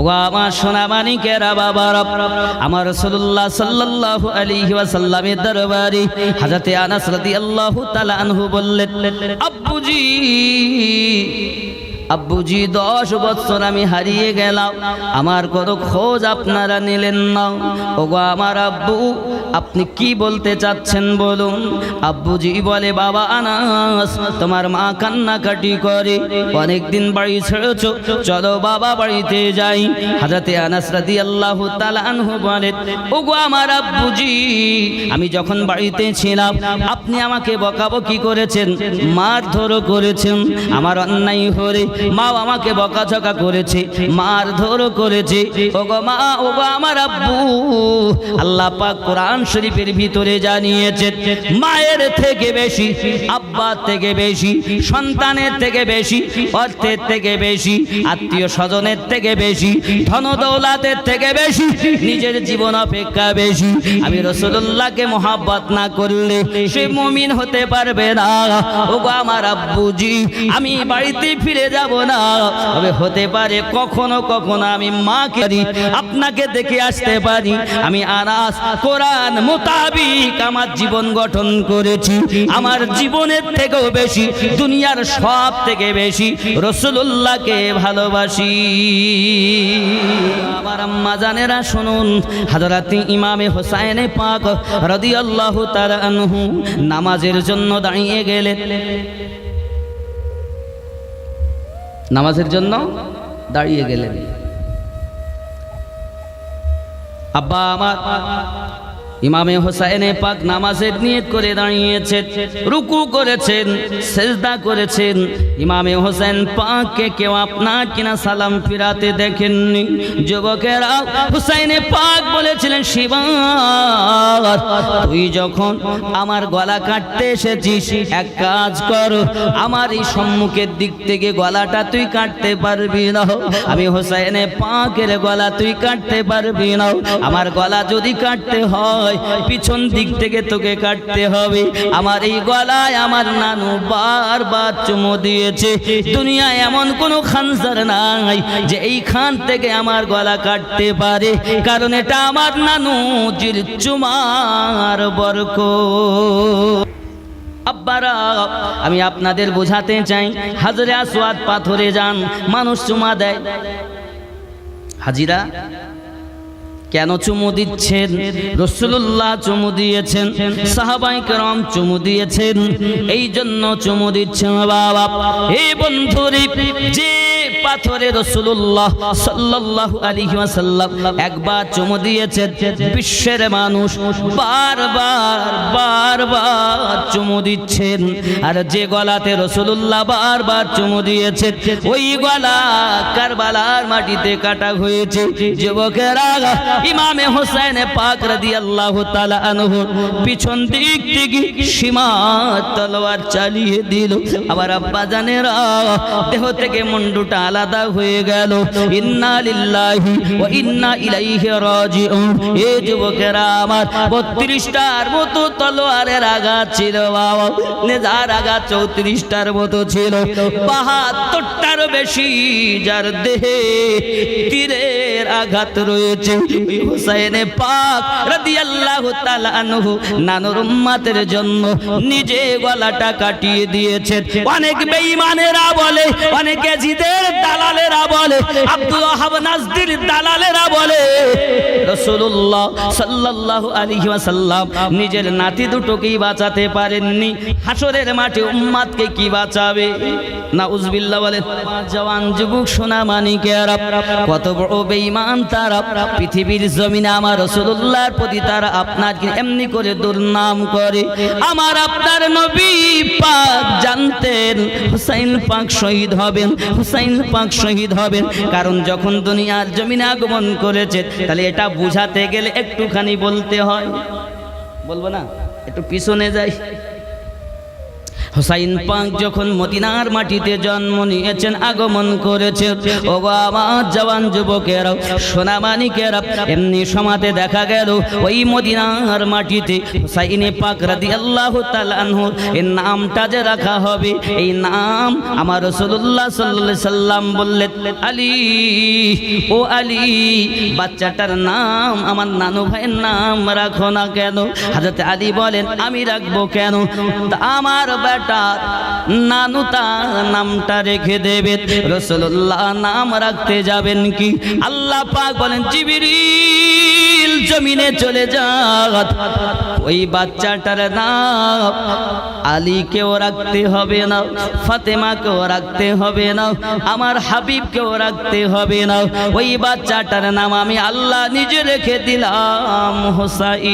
ও আমার সোনা মানিকেরা বাবারা, আমার রাসূলুল্লাহ সাল্লাল্লাহু আলাইহি ওয়াসাল্লামের দরবারে হযরতে আনাস রাদিয়াল্লাহু তাআলা আনহু বললেন, আব্বুজি 10 বছর আমি হারিয়ে গেলাম, আমার কোনো খোঁজ আপনারা নিলেন না। ওগো আমার আব্বু, আপনি কি বলতে চাচ্ছেন বলুন। আব্বুজি বলে, বাবা আনাস, তোমার মা কান্নাকাটি করে, অনেকদিন বাড়ি ছেড়েছো, চলো বাবা বাড়িতে যাই। হযরতে আনাস রাদিয়াল্লাহু তাআলা আনহু বলেন, ওগো আমার আব্বুজি, আমি যখন বাড়িতে ছিলাম আপনি আমাকে বকাবকি করেছেন, মারধর করেছেন, আমার অন্যায় হলে মা আমাকে বকাঝকা করেছে, মারধর করেছে। ওগো মা, ওগো আমার আব্বু, আল্লাহ পাক কোরআন শরীফের ভিতরে জানিয়েছেন, মায়ের থেকে বেশি, আব্বার থেকে বেশি, সন্তানের থেকে বেশি, অর্থের থেকে বেশি, আত্মীয় স্বজনের থেকে বেশি, ধন দৌলতের থেকে বেশি, নিজের জীবন অপেক্ষা বেশি। আমি রাসূলুল্লাহকে মহব্বত না করলে সে মুমিন হতে পারবে না। ওগো আমার আব্বুজি, আমি বাড়িতে ফিরে যাব না, তবে হতে পারে কখনো কখনো আমি মাকে আপনাকে দেখে আসতে পারি। আমি আনাস কোরআন মোতাবিক আমার জীবন গঠন করেছি, আমার জীবনের থেকেও বেশি, দুনিয়ার সব থেকে বেশি রাসূলুল্লাহকে ভালোবাসি। আমার আম্মা জানেরা শুনুন, হযরত ইমামে হোসেন পাক রাদিয়াল্লাহু তাআলা আনহু নামাজের জন্য দাঁড়িয়ে গেলেন, নামাজের জন্য দাঁড়িয়ে গেলেন। আব্বা আমার ইমামে হোসেন পাক নামাজের নিয়ত করে দাঁড়িয়েছেন, রুকু করেছেন, সিজদা করেছেন। ইমামে হোসেন পাককে কেউ আপনার কিনা সালাম ফিরাতে দেখেননি। যুবকেরা হোসেন পাক বলেছিলেন, শিবাত, তুই যখন আমার গলা কাটতে এসেছিস, এক কাজ কর, আমার এই সম্মুখের দিক থেকে গলাটা তুই কাটতে পারবি না। আমি হোসেন পাকের গলা তুই কাটতে পারবি না। আমার গলা যদি কাটতে হয়, পিছন দিক থেকে তোকে কাটতে হবে। আমার এই গলায় আমার নানু বারবার চুমু দিয়েছে, দুনিয়ায় এমন কোনো খানসার নাই যে এই খান থেকে আমার গলা কাটতে পারে, কারণ এটা আমার নানু জির চুমার বরকত। আব্বারা, আমি আপনাদের বোঝাতে চাই, হাজরে আসওয়াদ পাথরে যান, মানুষ চুমা দেয়। হাজিরা কেন চুমু দিচ্ছেন? রাসূলুল্লাহ চুমু দিয়েছেন, সাহাবায়ে কেরাম চুমু দিয়েছেন, এই জন্য চুমু দিচ্ছেন। বাবা, হে বন্ধুরে, যে পাথরে রাসূলুল্লাহ সাল্লাল্লাহু আলাইহি ওয়াসাল্লাম একবার চুমু দিয়েছেন, বিশ্বের মানুষ বারবার চুমু দিচ্ছেন। আর যে গলাতে রাসূলুল্লাহ বারবার চুমু দিয়েছেন, ওই গলা কারবালার মাটিতে কাটা হয়েছে। যুবকেরা, ইমামে হোসেন পাক রাদিয়াল্লাহু তাআলা আনহু পিছন দিক থেকে সীমা তলোয়ার চালিয়ে দিল। আবার আব্বা জানেরা, দেহ থেকে মুন্ডুটা আলাদা হয়ে গেল। ইন্না লিল্লাহি ওয়া ইন্না ইলাইহি রাজিউন। এই যুবকেরা আমার, 32টার মতো তলোয়ারের আঘাত ছিল বাবা, নেজার আঘাত 34টার মতো ছিল, 72টারও বেশি যার দেহে তীরের আঘাত রয়েছে। হোসেন পাক রাদিয়াল্লাহু তাআলা আনহু নানুর উম্মতের জন্য নিজে গলাটা কাটিয়ে দিয়েছেন। অনেক বেঈমানেরা বলে, অনেক জিদের দালালেরা বলে, আব্দুল ওয়াহাব নাজদির দালালেরা বলে, রাসূলুল্লাহ সাল্লাল্লাহু আলাইহি ওয়াসাল্লাম নিজের নাতি দুটোকেই বাঁচাতে পারেননি, হাসরের মাঠে উম্মতকে কি বাঁচাবে? নাউজুবিল্লাহ বলেন। জওয়ান যুবক সোনা মানিকেরা, কত বড় বেঈমান তারা! পৃথিবীর জমিনে আমার রাসূলুল্লাহর প্রতি তারা আপনাকে এমনি করে দুর্নাম করে। আমার আপনার নবী পাক জানতেন হুসাইন পাক শহীদ হবেন, হুসাইন পাক শহীদ হবেন, কারণ যখন দুনিয়ার জমিনে আগমন করেছে, তাহলে এটা বুঝাতে গেলে একটুখানি বলতে হয়। বলবো না? একটু পিছনে যাই। হুসাইন পাক যখন মদিনার মাটিতে জন্ম নিয়েছেন, আগমন করেছেন, ও আমার জওয়ান যুবকেরা, সোনামানিকেরা, এমনি সমাতে দেখা গেল ওই মদিনার মাটিতে হুসাইন পাক রাদিয়াল্লাহু তাআলা আনহু এর নামটা যে রাখা হবে, এই নাম আমার রাসূলুল্লাহ সাল্লাল্লাহু আলাইহি সাল্লাম বললেন, আলী, ও আলী, বাচ্চাটার নাম আমার নানু ভাইয়ের নাম রাখো না কেন? হযরত আলী বলেন, আমি রাখবো কেন? আমার বেটা নানু তার নামটা রেখে দেবে, রাসূলুল্লাহ নাম রাখতে যাবেন কি? আল্লাহ পাক বলেন, জিবরিল জমিনে চলে যাও, ওই বাচ্চাটার নাম আলীকেও রাখতে হবে না, ফাতেমাকেও রাখতে হবে না, আমার হাবিবকেও রাখতে হবে না, ওই বাচ্চাটার নাম আমি আল্লাহ নিজে রেখে দিলাম হুসাইন।